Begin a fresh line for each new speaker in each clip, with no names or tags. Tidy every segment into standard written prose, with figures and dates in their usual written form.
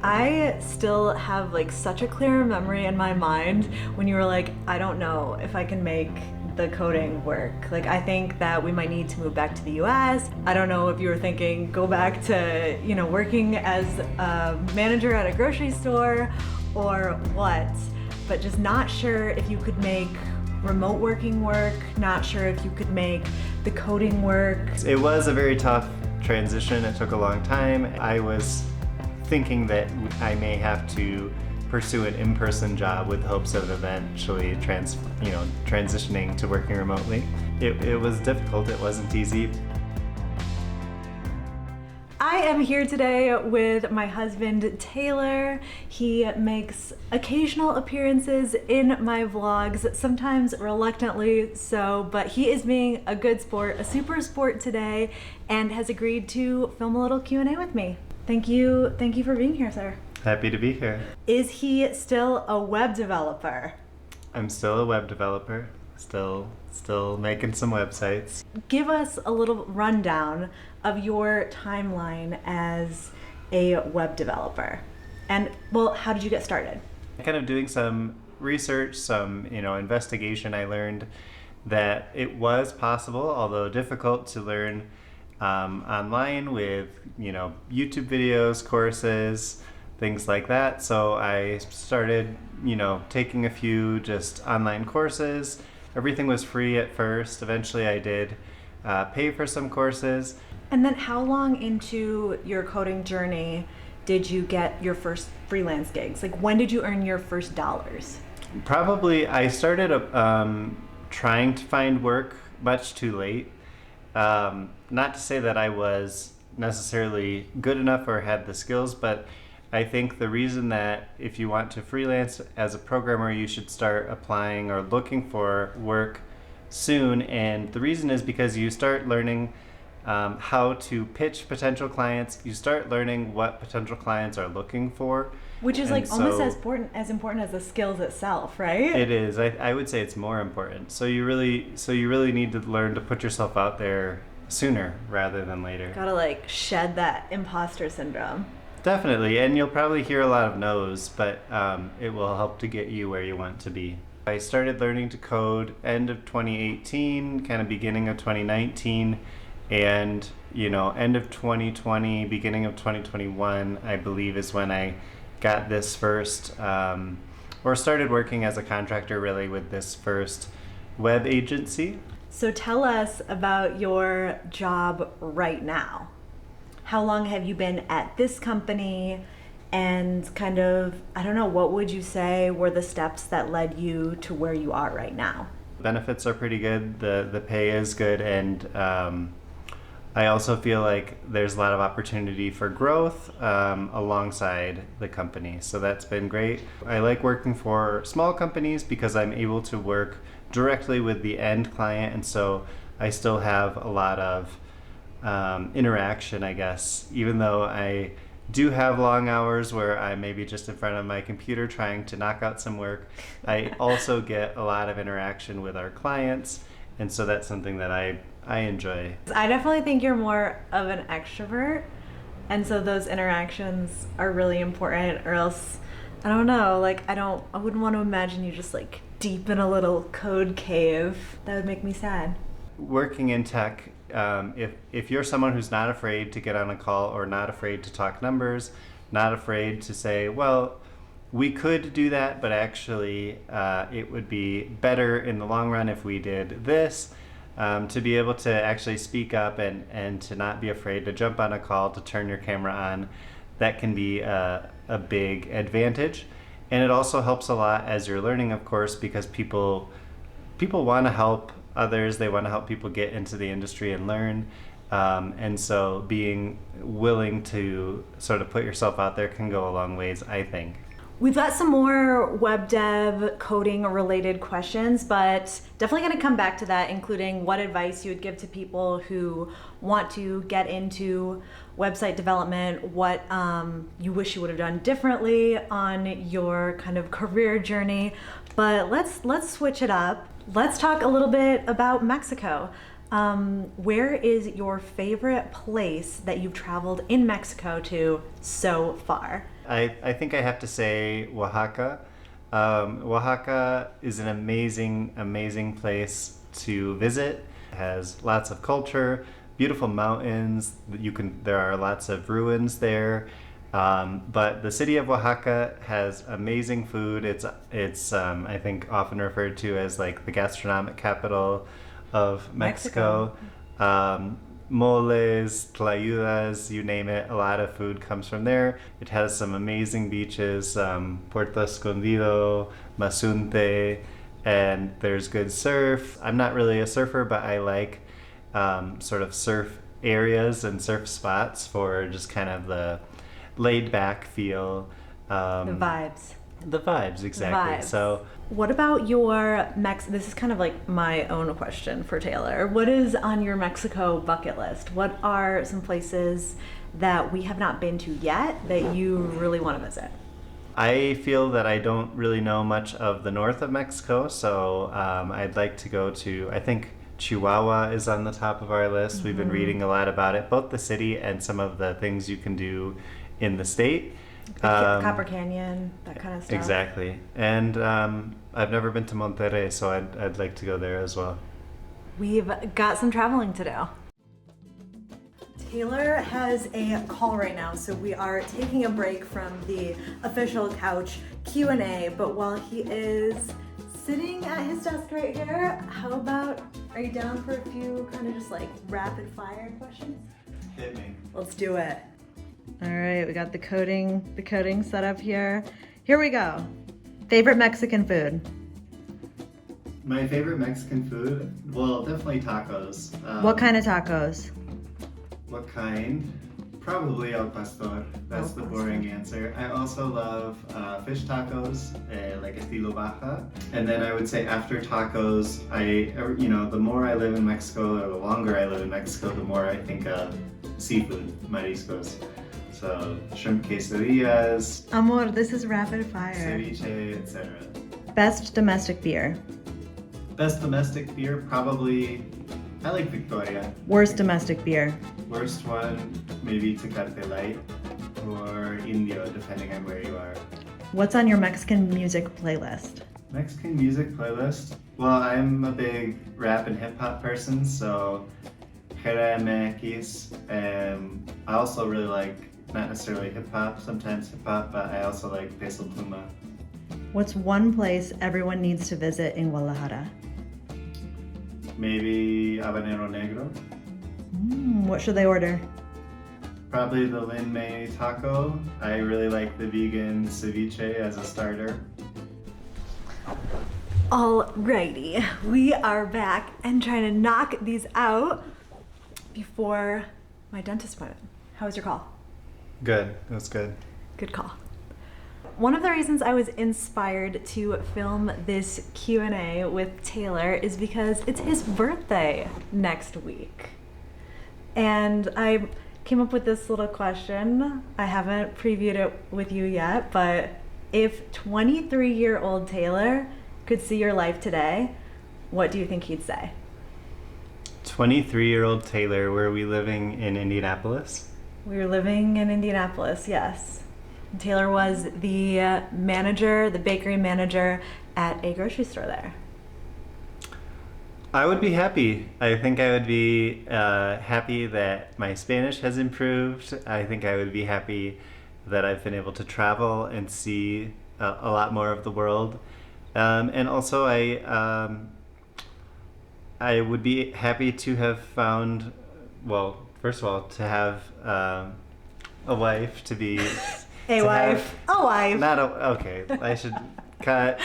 I still have like such a clear memory in my mind when you were like, I don't know if I can make the coding work. Like, I think that we might need to move back to the US. I don't know if you were thinking go back to, working as a manager at a grocery store or what, but just not sure if you could make remote working work, not sure if you could make the coding work.
It was a very tough transition. It took a long time. I was thinking that I may have to pursue an in-person job with hopes of eventually transitioning to working remotely. It was difficult. It wasn't easy.
I am here today with my husband, Taylor. He makes occasional appearances in my vlogs, sometimes reluctantly so, but he is being a good sport, a super sport today, and has agreed to film a little Q&A with me. Thank you for being here, sir.
Happy to be here.
Is he still a web developer?
I'm still a web developer, still making some websites.
Give us a little rundown of your timeline as a web developer. And, well, how did you get started?
Kind of doing some research, some investigation, I learned that it was possible, although difficult, to learn online with YouTube videos, courses, things like that. So I started taking a few just online courses. Everything was free at first. Eventually I did pay for some courses.
And then how long into your coding journey did you get your first freelance gigs? Like, when did you earn your first dollars?
Probably I started trying to find work much too late. Not to say that I was necessarily good enough or had the skills, but I think the reason that if you want to freelance as a programmer, you should start applying or looking for work soon. And the reason is because you start learning how to pitch potential clients. You start learning what potential clients are looking for.
Which is almost as important as the skills itself, right?
It is. I would say it's more important. So you really need to learn to put yourself out there sooner rather than later.
Gotta shed that imposter syndrome.
Definitely, and you'll probably hear a lot of no's, but it will help to get you where you want to be. I started learning to code end of 2018, kind of beginning of 2019, and end of 2020, beginning of 2021, I believe is when I got this first, or started working as a contractor really with this first web agency.
So tell us about your job right now. How long have you been at this company, and kind of, I don't know, what would you say were the steps that led you to where you are right now?
Benefits are pretty good, the pay is good, and I also feel like there's a lot of opportunity for growth alongside the company, so that's been great. I like working for small companies because I'm able to work directly with the end client, and so I still have a lot of interaction, I guess, even though I do have long hours where I'm maybe just in front of my computer trying to knock out some work. I also get a lot of interaction with our clients, and so that's something that I enjoy.
I definitely think you're more of an extrovert, and so those interactions are really important, or else, I don't know, I wouldn't want to imagine you just deep in a little code cave. That would make me sad.
Working in tech, if you're someone who's not afraid to get on a call or not afraid to talk numbers, not afraid to say, well, we could do that, but actually it would be better in the long run if we did this, to be able to actually speak up and to not be afraid to jump on a call, to turn your camera on, that can be a big advantage. And it also helps a lot as you're learning, of course, because people want to help others. They want to help people get into the industry and learn. And so being willing to sort of put yourself out there can go a long ways, I think.
We've got some more web dev coding related questions, but definitely going to come back to that, including what advice you would give to people who want to get into website development, what you wish you would have done differently on your kind of career journey. But let's switch it up. Let's talk a little bit about Mexico. Where is your favorite place that you've traveled in Mexico to so far?
I think I have to say Oaxaca. Oaxaca is an amazing place to visit. It has lots of culture, beautiful mountains. There are lots of ruins there. But the city of Oaxaca has amazing food. It's I think often referred to as like the gastronomic capital of Mexico. Moles, tlayudas, you name it, a lot of food comes from there. It has some amazing beaches, Puerto Escondido, Mazunte, and there's good surf. I'm not really a surfer, but I like sort of surf areas and surf spots for just kind of the laid back feel.
The vibes.
The vibes, exactly.
Vibes.
So,
what about your this is kind of like my own question for Taylor. What is on your Mexico bucket list? What are some places that we have not been to yet that you really want to visit?
I feel that I don't really know much of the north of Mexico, so I'd like to go to, I think Chihuahua is on the top of our list. We've been reading a lot about it, both the city and some of the things you can do in the state.
Copper Canyon, that kind of stuff.
Exactly. And I've never been to Monterrey, so I'd like to go there as well.
We've got some traveling to do. Taylor has a call right now, so we are taking a break from the official couch Q&A, but while he is sitting at his desk right here, are you down for a few kind of just like rapid fire questions?
Hit me.
Let's do it. All right, we got the coding set up here. Here we go. Favorite Mexican food?
My favorite Mexican food? Well, definitely tacos.
What kind of tacos?
What kind? Probably al pastor. That's the boring answer. I also love fish tacos, like estilo baja. And then I would say after tacos, the more I live in Mexico, or the longer I live in Mexico, the more I think of seafood, mariscos. So shrimp quesadillas,
Amor, this is rapid fire.
ceviche, etc.
Best domestic beer?
Best domestic beer, probably, I like Victoria.
Worst domestic beer?
Worst one, maybe Tecate Light or Indio, depending on where you are.
What's on your Mexican music playlist?
Mexican music playlist? Well, I'm a big rap and hip hop person, so Jera MX. I also really like, not necessarily hip hop, sometimes hip hop, but I also like Peso Pluma.
What's one place everyone needs to visit in Guadalajara?
Maybe Habanero Negro.
What should they order?
Probably the Lin May taco. I really like the vegan ceviche as a starter.
Alrighty, we are back and trying to knock these out before my dentist appointment. How was your call?
Good, it was good.
Good call. One of the reasons I was inspired to film this Q&A with Taylor is because it's his birthday next week. And I came up with this little question. I haven't previewed it with you yet, but if 23-year-old Taylor could see your life today, what do you think he'd say?
23-year-old Taylor, were we living in Indianapolis?
We were living in Indianapolis, yes. Taylor was the manager, the bakery manager at a grocery store there.
I would be happy. I think I would be happy that my Spanish has improved. I think I would be happy that I've been able to travel and see a lot more of the world. And also I would be happy to have found, well, first of all, to have a wife, to be...
A wife.
Okay, I should cut.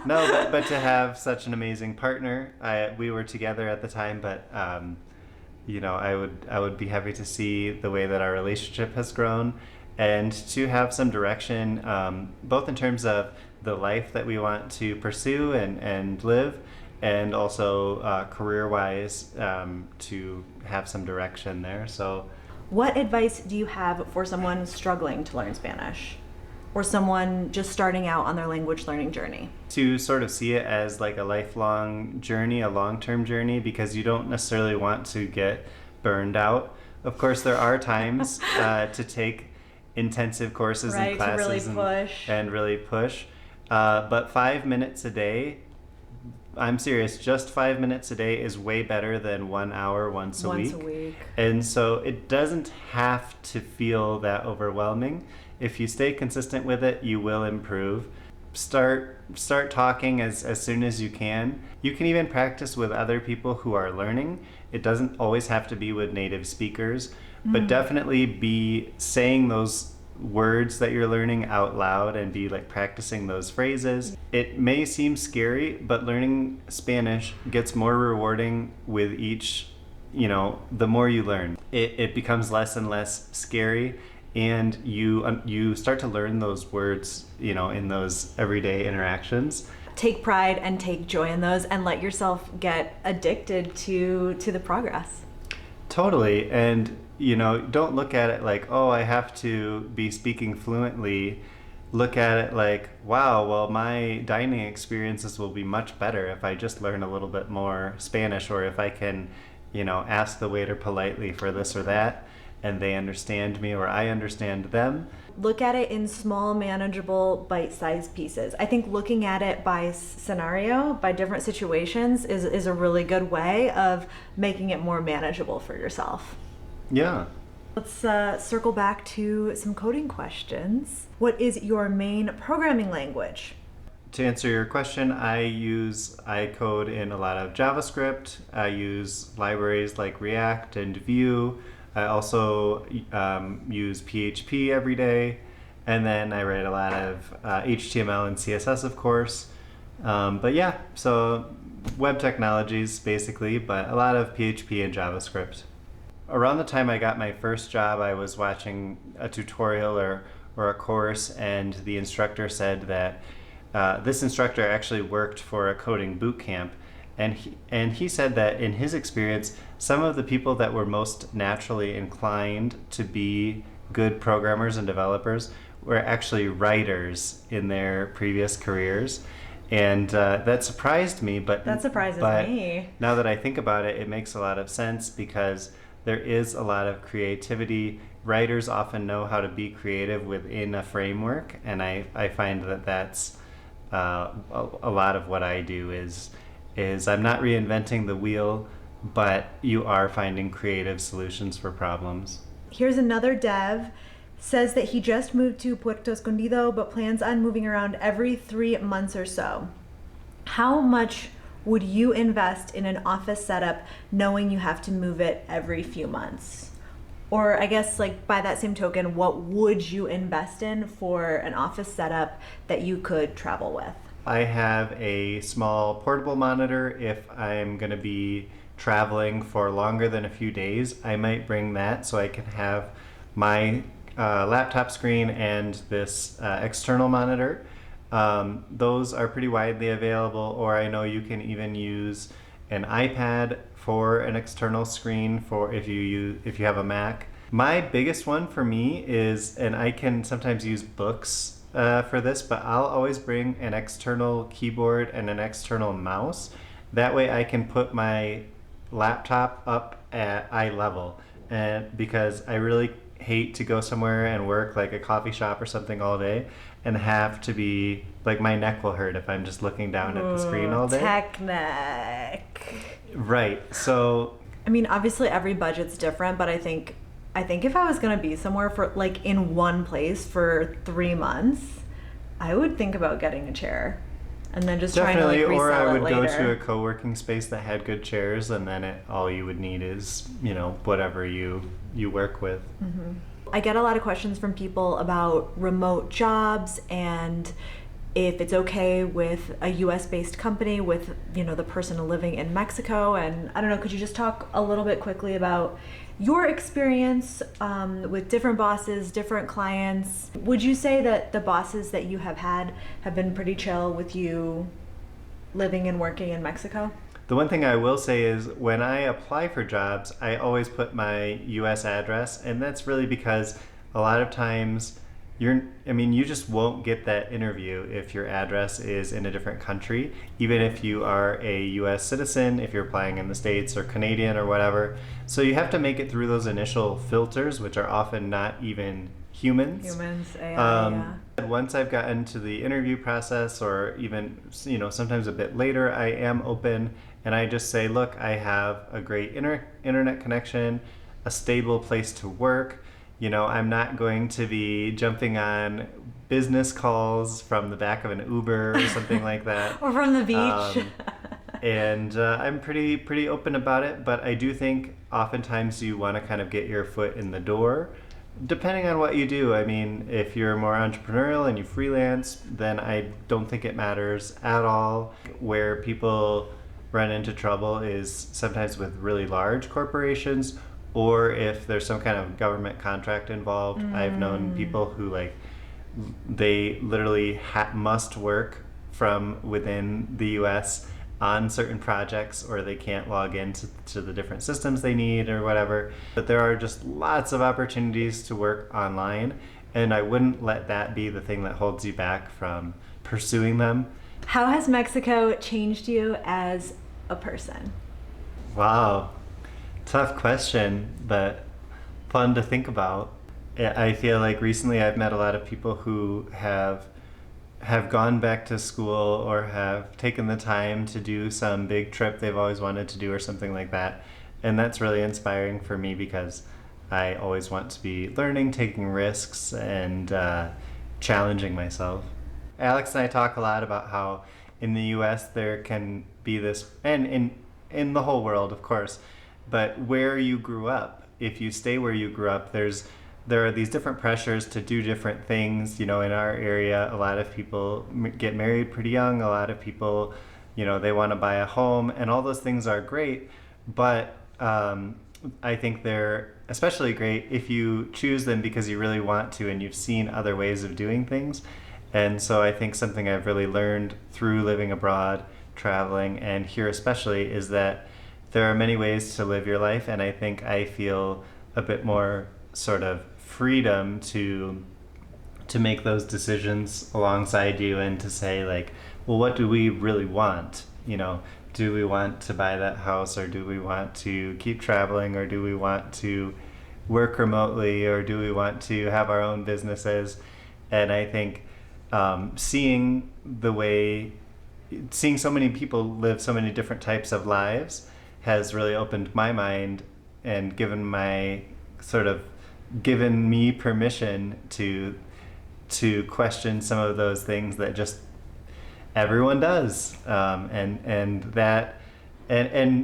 No, but to have such an amazing partner. We were together at the time, but I would be happy to see the way that our relationship has grown, and to have some direction, both in terms of the life that we want to pursue and live, and also career-wise, to have some direction there. So.
What advice do you have for someone struggling to learn Spanish, or someone just starting out on their language learning journey?
To sort of see it as like a lifelong journey, a long-term journey, because you don't necessarily want to get burned out. Of course, there are times to take intensive courses
Right,
and
to
classes
really push.
and really push. But 5 minutes a day, I'm serious, just 5 minutes a day is way better than 1 hour once a
Once
week.
a week.
And so it doesn't have to feel that overwhelming. If you stay consistent with it, you will improve. Start talking as soon as you can. You can even practice with other people who are learning. It doesn't always have to be with native speakers, but definitely be saying those words that you're learning out loud and be like practicing those phrases. It may seem scary, but learning Spanish gets more rewarding with each, the more you learn. It becomes less and less scary, and you start to learn those words, in those everyday interactions.
Take pride and take joy in those, and let yourself get addicted to the progress.
Totally. And don't look at it like, oh, I have to be speaking fluently. Look at it like, wow, well, my dining experiences will be much better if I just learn a little bit more Spanish, or if I can, ask the waiter politely for this or that, and they understand me or I understand them.
Look at it in small, manageable, bite-sized pieces. I think looking at it by scenario, by different situations, is a really good way of making it more manageable for yourself.
Yeah.
Let's circle back to some coding questions. What is your main programming language?
To answer your question, I code in a lot of JavaScript. I use libraries like React and Vue. I also use PHP every day. And then I write a lot of HTML and CSS, of course. But yeah, so web technologies basically, but a lot of PHP and JavaScript. Around the time I got my first job, I was watching a tutorial or a course, and the instructor said that this instructor actually worked for a coding boot camp, and he said that in his experience, some of the people that were most naturally inclined to be good programmers and developers were actually writers in their previous careers. And that surprised me, but
That surprises
but
me.
now that I think about it, it makes a lot of sense, because there is a lot of creativity. Writers often know how to be creative within a framework, and I find that that's a lot of what I do is I'm not reinventing the wheel, but you are finding creative solutions for problems.
Here's another dev, says that he just moved to Puerto Escondido but plans on moving around every 3 months or so. How much would you invest in an office setup knowing you have to move it every few months? Or I guess, like, by that same token, what would you invest in for an office setup that you could travel with?
I have a small portable monitor. If I'm going to be traveling for longer than a few days, I might bring that so I can have my laptop screen and this external monitor. Those are pretty widely available, or I know you can even use an iPad for an external screen for if you have a Mac. My biggest one for me is, and I can sometimes use books for this, but I'll always bring an external keyboard and an external mouse. That way I can put my laptop up at eye level, and because I really hate to go somewhere and work like a coffee shop or something all day and have to be like, my neck will hurt if I'm just looking down at the screen all day.
Tech neck.
Right. So
I mean, obviously every budget's different, but I think if I was gonna be somewhere for like in one place for 3 months, I would think about getting a chair and then just
definitely,
trying to like
or
resell
I
it
would go
later.
to a co-working space that had good chairs, and then all you would need is whatever you work with.
Mm-hmm. I get a lot of questions from people about remote jobs and if it's okay with a US-based company with the person living in Mexico. And I don't know, could you just talk a little bit quickly about your experience with different bosses, different clients? Would you say that the bosses that you have had have been pretty chill with you living and working in Mexico?
The one thing I will say is, when I apply for jobs, I always put my US address, and that's really because a lot of times you just won't get that interview if your address is in a different country, even if you are a US citizen, if you're applying in the States or Canadian or whatever. So you have to make it through those initial filters, which are often not even humans.
Humans, AI, yeah.
Once I've gotten to the interview process, or even, you know, sometimes a bit later, I am open and I just say, look, I have a great internet connection, a stable place to work. You know, I'm not going to be jumping on business calls from the back of an Uber or something like that.
Or from the beach.
And I'm pretty open about it, but I do think oftentimes you want to kind of get your foot in the door, depending on what you do. I mean, if you're more entrepreneurial and you freelance, then I don't think it matters at all. Where people run into trouble is sometimes with really large corporations, or if there's some kind of government contract involved. I've known people who, like, they literally must work from within the US on certain projects, or they can't log into the different systems they need or whatever. But there are just lots of opportunities to work online, and I wouldn't let that be the thing that holds you back from pursuing them.
How has Mexico changed you as a person?
Wow, tough question, but fun to think about. I feel like recently I've met a lot of people who have gone back to school or have taken the time to do some big trip they've always wanted to do or something like that. And that's really inspiring for me, because I always want to be learning, taking risks, and challenging myself. Alex and I talk a lot about how in the US there can be this, and in the whole world, of course, but where you grew up, if you stay where you grew up, there are these different pressures to do different things. You know, in our area, a lot of people get married pretty young. A lot of people, you know, they want to buy a home, and all those things are great. But I think they're especially great if you choose them because you really want to, and you've seen other ways of doing things. And so I think something I've really learned through living abroad, traveling, and here especially, is that there are many ways to live your life. And I think I feel a bit more sort of freedom to make those decisions alongside you, and to say, like, well, what do we really want? You know, do we want to buy that house, or do we want to keep traveling, or do we want to work remotely, or do we want to have our own businesses? And I think seeing so many people live so many different types of lives has really opened my mind and given me permission to question some of those things that just everyone does, and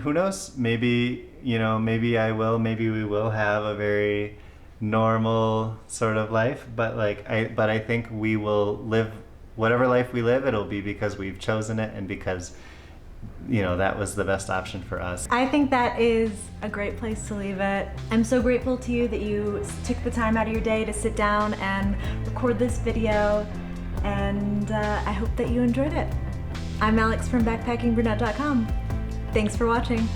who knows, maybe I will, maybe we will have a very normal sort of life, but I think we will live whatever life we live. It'll be because we've chosen it, and because, you know, that was the best option for us.
I think that is a great place to leave it. I'm so grateful to you that you took the time out of your day to sit down and record this video, and I hope that you enjoyed it. I'm Alex from backpackingbrunette.com. Thanks for watching.